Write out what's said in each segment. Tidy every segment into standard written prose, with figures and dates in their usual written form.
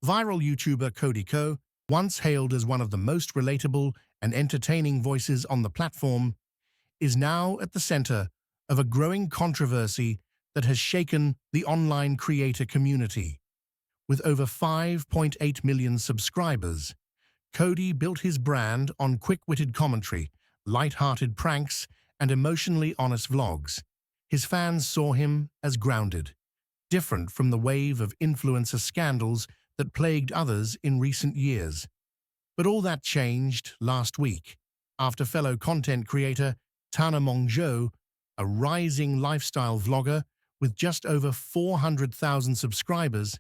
Viral YouTuber Codyko, once hailed as one of the most relatable and entertaining voices on the platform, is now at the center of a growing controversy that has shaken the online creator community. With over 5.8 million subscribers, Cody built his brand on quick-witted commentary, light-hearted pranks, and emotionally honest vlogs. His fans saw him as grounded, different from the wave of influencer scandals that plagued others in recent years. But all that changed last week, after fellow content creator Tana Mongeau, a rising lifestyle vlogger with just over 400,000 subscribers,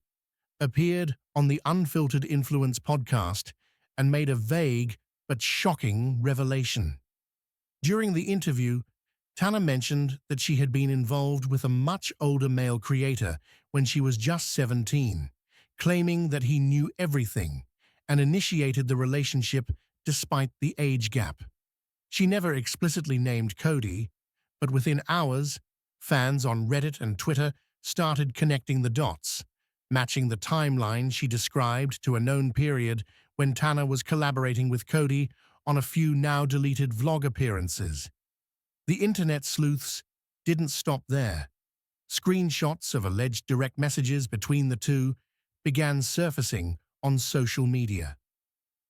appeared on the Unfiltered Influence podcast and made a vague but shocking revelation. During the interview, Tana mentioned that she had been involved with a much older male creator when she was just 17, claiming that he knew everything and initiated the relationship despite the age gap. She never explicitly named Cody, but within hours, fans on Reddit and Twitter started connecting the dots, matching the timeline she described to a known period when Tana was collaborating with Cody on a few now-deleted vlog appearances. The internet sleuths didn't stop there. Screenshots of alleged direct messages between the two began surfacing on social media.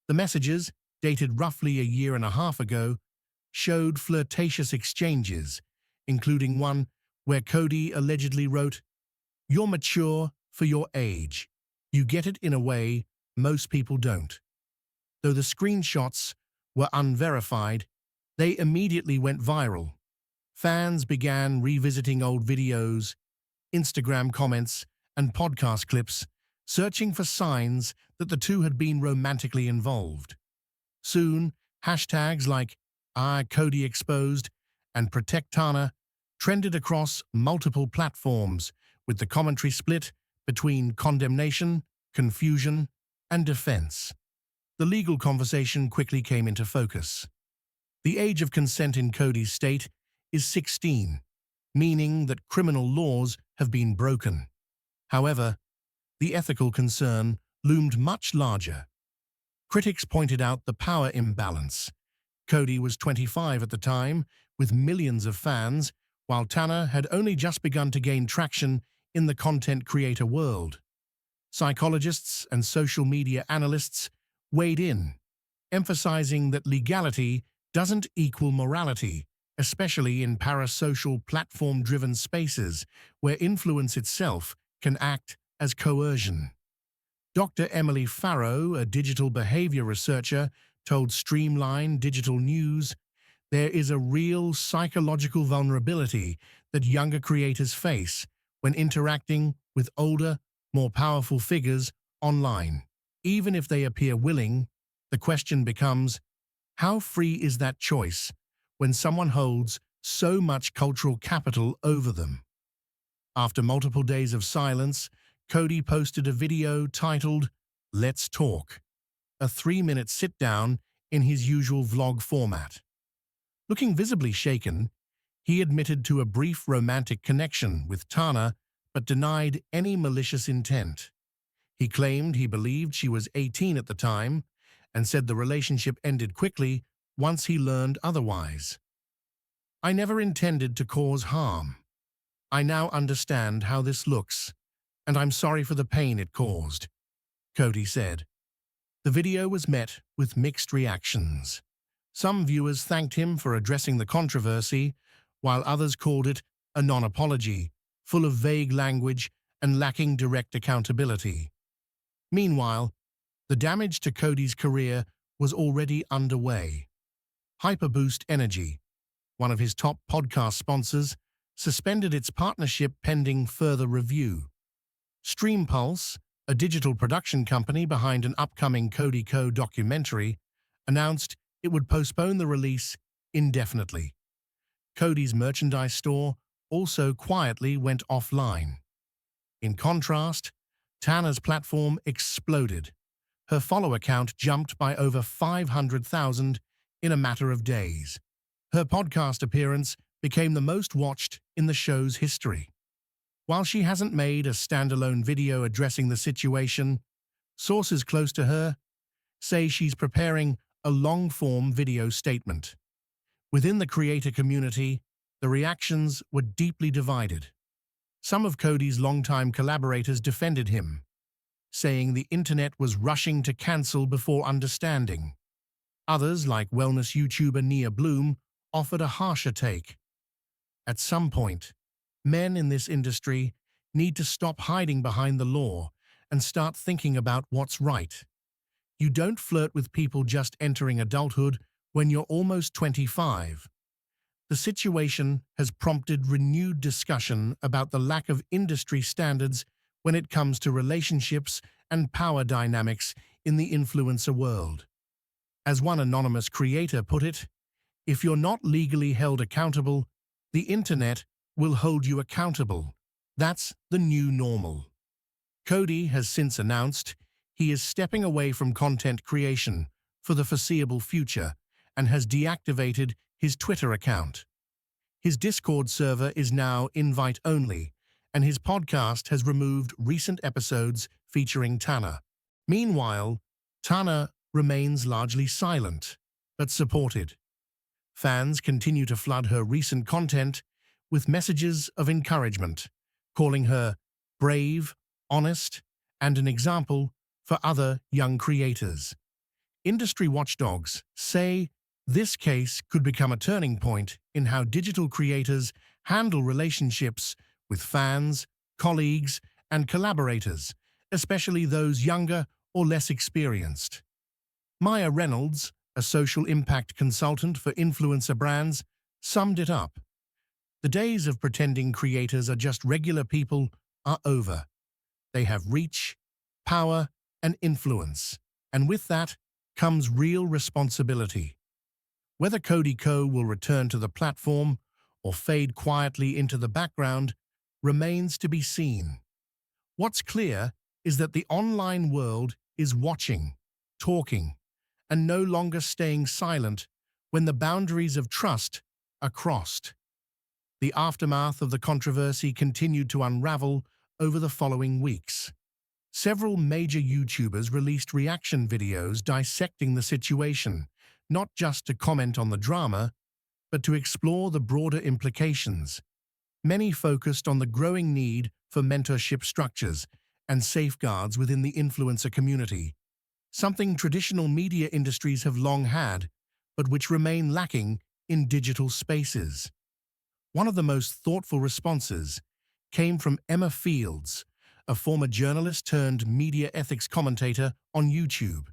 The messages, dated roughly a year and a half ago, showed flirtatious exchanges, including one where Cody allegedly wrote, "You're mature for your age. You get it in a way most people don't." Though the screenshots were unverified, they immediately went viral. Fans began revisiting old videos, Instagram comments, and podcast clips, searching for signs that the two had been romantically involved. Soon, hashtags like Cody Exposed and Protect Tana trended across multiple platforms, with the commentary split between condemnation, confusion, and defense. The legal conversation quickly came into focus. The age of consent in Cody's state is 16, meaning that criminal laws have been broken. However, the ethical concern loomed much larger. Critics pointed out the power imbalance. Cody was 25 at the time, with millions of fans, while Tana had only just begun to gain traction in the content creator world. Psychologists and social media analysts weighed in, emphasizing that legality doesn't equal morality, especially in parasocial platform-driven spaces where influence itself can act as coercion. Dr. Emily Farrow, a digital behavior researcher, told Streamline Digital News, "There is a real psychological vulnerability that younger creators face when interacting with older, more powerful figures online. Even if they appear willing, the question becomes, how free is that choice when someone holds so much cultural capital over them?" After multiple days of silence, Cody posted a video titled, "Let's Talk," a 3-minute sit-down in his usual vlog format. Looking visibly shaken, he admitted to a brief romantic connection with Tana but denied any malicious intent. He claimed he believed she was 18 at the time and said the relationship ended quickly once he learned otherwise. "I never intended to cause harm. I now understand how this looks, and I'm sorry for the pain it caused," Cody said. The video was met with mixed reactions. Some viewers thanked him for addressing the controversy, while others called it a non-apology, full of vague language and lacking direct accountability. Meanwhile, the damage to Cody's career was already underway. Hyperboost Energy, one of his top podcast sponsors, suspended its partnership pending further review. Streampulse, a digital production company behind an upcoming codyko documentary, announced it would postpone the release indefinitely. Cody's merchandise store also quietly went offline. In contrast, Tana's platform exploded. Her follower count jumped by over 500,000 in a matter of days. Her podcast appearance became the most watched in the show's history. While she hasn't made a standalone video addressing the situation, Sources close to her say she's preparing a long-form video statement. Within the creator community, the reactions were deeply divided. Some of Cody's longtime collaborators defended him, saying the internet was rushing to cancel before understanding. Others, like wellness YouTuber Nia Bloom, offered a harsher take. At some point, men in this industry need to stop hiding behind the law and start thinking about what's right. You don't flirt with people just entering adulthood when you're almost 25. The situation has prompted renewed discussion about the lack of industry standards when it comes to relationships and power dynamics in the influencer world. As one anonymous creator put it, if you're not legally held accountable, the internet will hold you accountable. That's the new normal. Cody has since announced he is stepping away from content creation for the foreseeable future and has deactivated his Twitter account. His Discord server is now invite-only, and his podcast has removed recent episodes featuring Tana. Meanwhile, Tana remains largely silent, but supported. Fans continue to flood her recent content with messages of encouragement, calling her brave, honest, and an example for other young creators. Industry watchdogs say this case could become a turning point in how digital creators handle relationships with fans, colleagues, and collaborators, especially those younger or less experienced. Maya Reynolds, a social impact consultant for influencer brands, summed it up. The days of pretending creators are just regular people are over. They have reach, power, and influence, and with that comes real responsibility. Whether codyko will return to the platform or fade quietly into the background remains to be seen. What's clear is that the online world is watching, talking, and no longer staying silent when the boundaries of trust are crossed. The aftermath of the controversy continued to unravel over the following weeks. Several major YouTubers released reaction videos dissecting the situation, not just to comment on the drama, but to explore the broader implications. Many focused on the growing need for mentorship structures and safeguards within the influencer community, something traditional media industries have long had, but which remain lacking in digital spaces. One of the most thoughtful responses came from Emma Fields, a former journalist turned media ethics commentator on YouTube.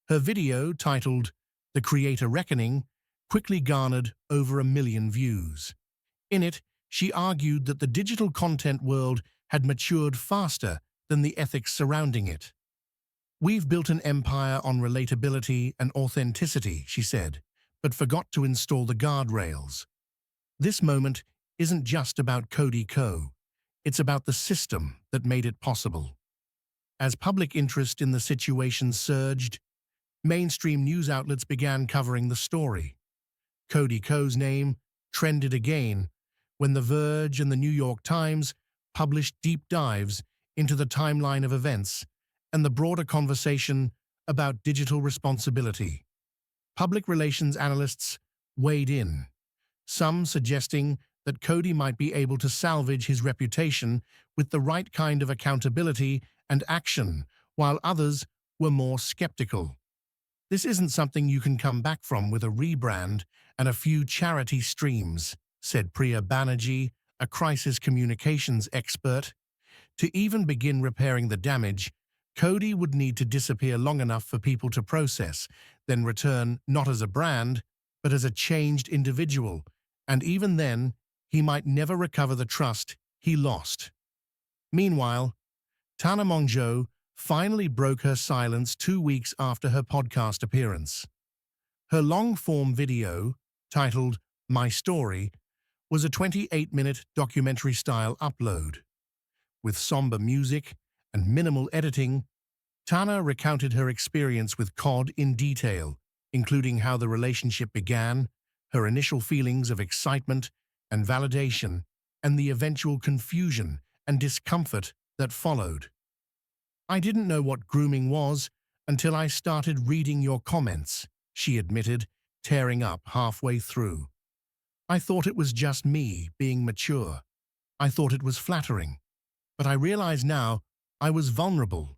Her video, titled "The Creator Reckoning," quickly garnered over 1 million views. In it, she argued that the digital content world had matured faster than the ethics surrounding it. "We've built an empire on relatability and authenticity," she said, but forgot to install the guardrails. This moment isn't just about codyko. It's about the system that made it possible. As public interest in the situation surged, mainstream news outlets began covering the story. codyko's name trended again when The Verge and the New York Times published deep dives into the timeline of events and the broader conversation about digital responsibility. Public relations analysts weighed in, some suggesting that Cody might be able to salvage his reputation with the right kind of accountability and action, while others were more skeptical. "This isn't something you can come back from with a rebrand and a few charity streams," said Priya Banerjee, a crisis communications expert. "To even begin repairing the damage, Cody would need to disappear long enough for people to process, then return not as a brand, but as a changed individual, and even then, he might never recover the trust he lost." Meanwhile, Tana Mongeau finally broke her silence 2 weeks after her podcast appearance. Her long-form video, titled "My Story," was a 28-minute documentary-style upload. With somber music and minimal editing, Tana recounted her experience with Cod in detail, including how the relationship began, her initial feelings of excitement and validation, and the eventual confusion and discomfort that followed. I didn't know what grooming was until I started reading your comments, she admitted, tearing up halfway through. I thought it was just me being mature. I thought it was flattering. But I realize now I was vulnerable.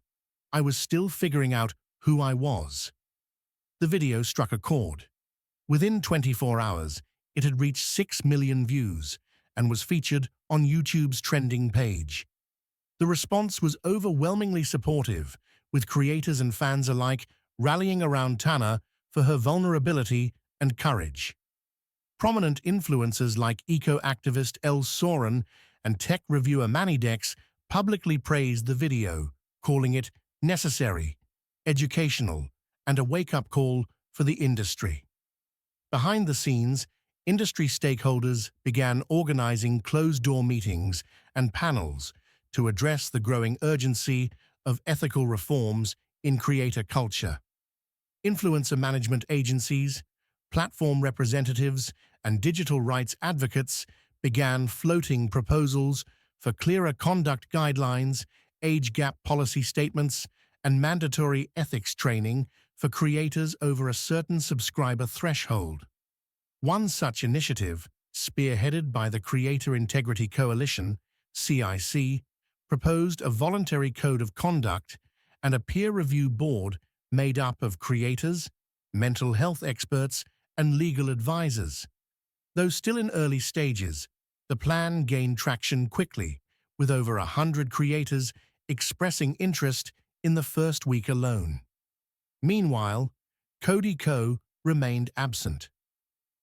I was still figuring out who I was. The video struck a chord. Within 24 hours, it had reached 6 million views and was featured on YouTube's trending page. The response was overwhelmingly supportive, with creators and fans alike rallying around Tana for her vulnerability and courage. Prominent influencers like eco-activist El Soren and tech reviewer Manidex publicly praised the video, calling it necessary, educational, and a wake-up call for the industry. Behind the scenes, industry stakeholders began organizing closed-door meetings and panels to address the growing urgency of ethical reforms in creator culture. Influencer management agencies, platform representatives, and digital rights advocates began floating proposals for clearer conduct guidelines, age gap policy statements, and mandatory ethics training for creators over a certain subscriber threshold. One such initiative, spearheaded by the Creator Integrity Coalition, CIC, proposed a voluntary code of conduct and a peer review board made up of creators, mental health experts, and legal advisors. Though still in early stages, the plan gained traction quickly, with over 100 creators expressing interest in the first week alone. Meanwhile, codyko remained absent.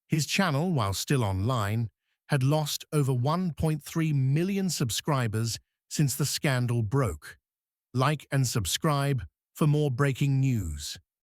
His channel, while still online, had lost over 1.3 million subscribers since the scandal broke. Like and subscribe for more breaking news.